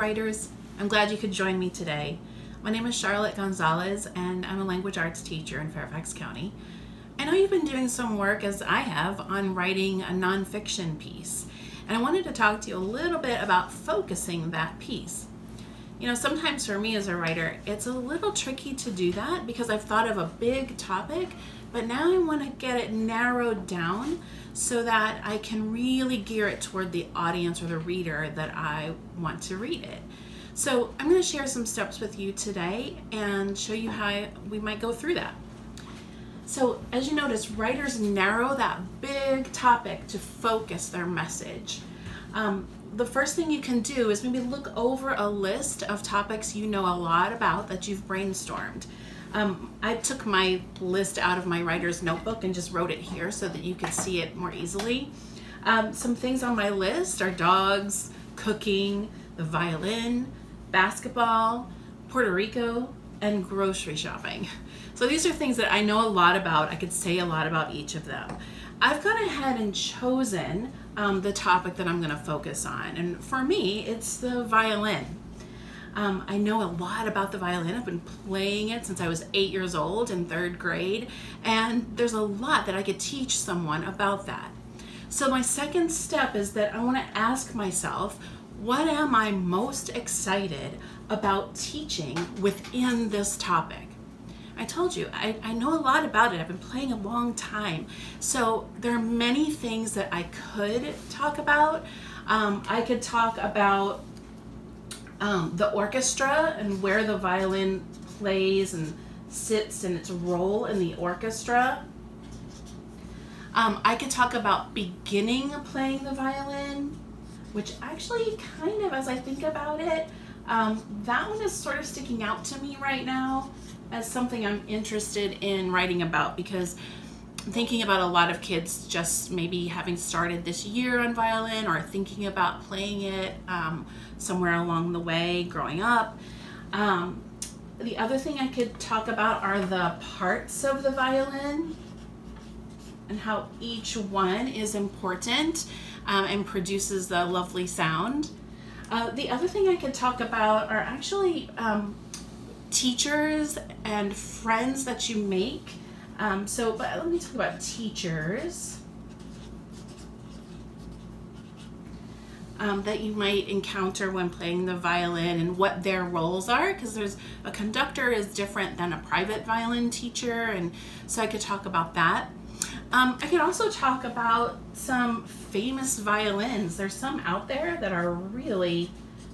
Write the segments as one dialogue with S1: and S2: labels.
S1: writers. I'm glad you could join me today. My name is Charlotte Gonzalez, and I'm a language arts teacher in Fairfax County. I know you've been doing some work, as I have, on writing a nonfiction piece, and I wanted to talk to you a little bit about focusing that piece. You know, sometimes for me as a writer, it's a little tricky to do that because I've thought of a big topic, but now I want to get it narrowed down so that I can really gear it toward the audience or the reader that I want to read it. So I'm going to share some steps with you today and show you how we might go through that. So as you notice, writers narrow that big topic to focus their message. The first thing you can do is maybe look over a list of topics you know a lot about that you've brainstormed. I took my list out of my writer's notebook and just wrote it here so that you could see it more easily. Some things on my list are dogs, cooking, the violin, basketball, Puerto Rico, and grocery shopping. So these are things that I know a lot about. I could say a lot about each of them. I've gone ahead and chosen the topic that I'm going to focus on, and for me, it's the violin. I know a lot about the violin. I've been playing it since I was 8 years old in 3rd grade, and there's a lot that I could teach someone about that. So my second step is that I want to ask myself, what am I most excited about teaching within this topic? I told you, I know a lot about it. I've been playing a long time. So there are many things that I could talk about. I could talk about the orchestra and where the violin plays and sits and its role in the orchestra. I could talk about beginning playing the violin, which actually kind of, as I think about it, that one is sort of sticking out to me right now as something I'm interested in writing about, because I'm thinking about a lot of kids just maybe having started this year on violin or thinking about playing it somewhere along the way growing up. The other thing I could talk about are the parts of the violin and how each one is important and produces the lovely sound. The other thing I could talk about are actually teachers and friends that you make. But let me talk about teachers that you might encounter when playing the violin and what their roles are, because there's a conductor is different than a private violin teacher, and so I could talk about that. I could also talk about some famous violins. There's some out there that are really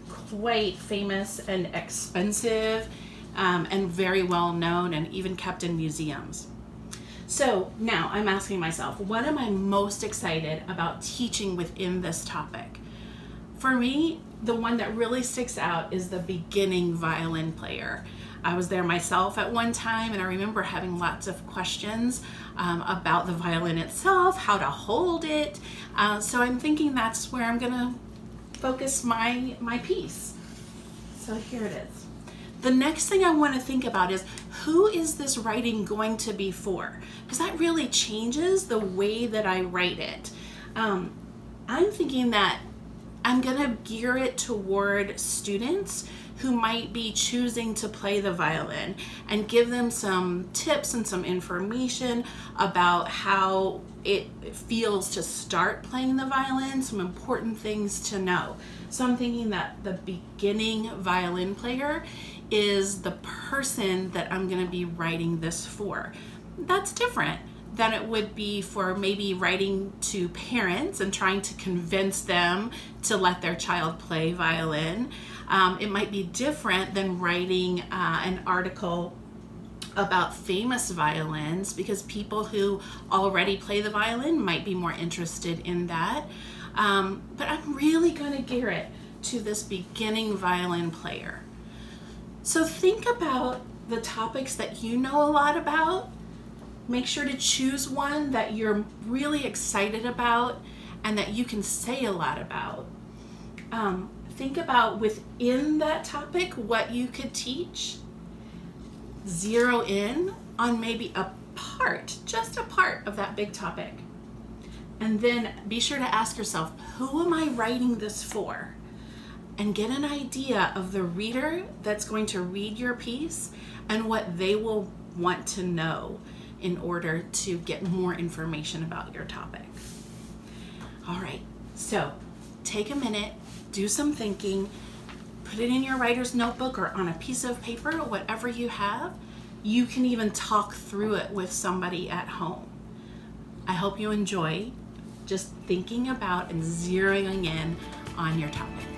S1: quite famous and expensive and very well known and even kept in museums. So now I'm asking myself, what am I most excited about teaching within this topic? For me, the one that really sticks out is the beginning violin player. I was there myself at one time, and I remember having lots of questions about the violin itself, how to hold it. So I'm thinking that's where I'm gonna focus my piece. So here it is. The next thing I want to think about is, who is this writing going to be for? Because that really changes the way that I write it. I'm thinking that I'm going to gear it toward students who might be choosing to play the violin and give them some tips and some information about how it feels to start playing the violin, some important things to know. So I'm thinking that the beginning violin player is the person that I'm going to be writing this for. That's different than it would be for maybe writing to parents and trying to convince them to let their child play violin. It might be different than writing an article about famous violins, because people who already play the violin might be more interested in that. But I'm really going to gear it to this beginning violin player. So think about the topics that you know a lot about. Make sure to choose one that you're really excited about and that you can say a lot about. Think about within that topic what you could teach. Zero in on maybe a part, just a part of that big topic. And then be sure to ask yourself, who am I writing this for? and get an idea of the reader that's going to read your piece and what they will want to know in order to get more information about your topic. All right, so take a minute, do some thinking, put it in your writer's notebook or on a piece of paper, whatever you have. You can even talk through it with somebody at home. I hope you enjoy just thinking about and zeroing in on your topic.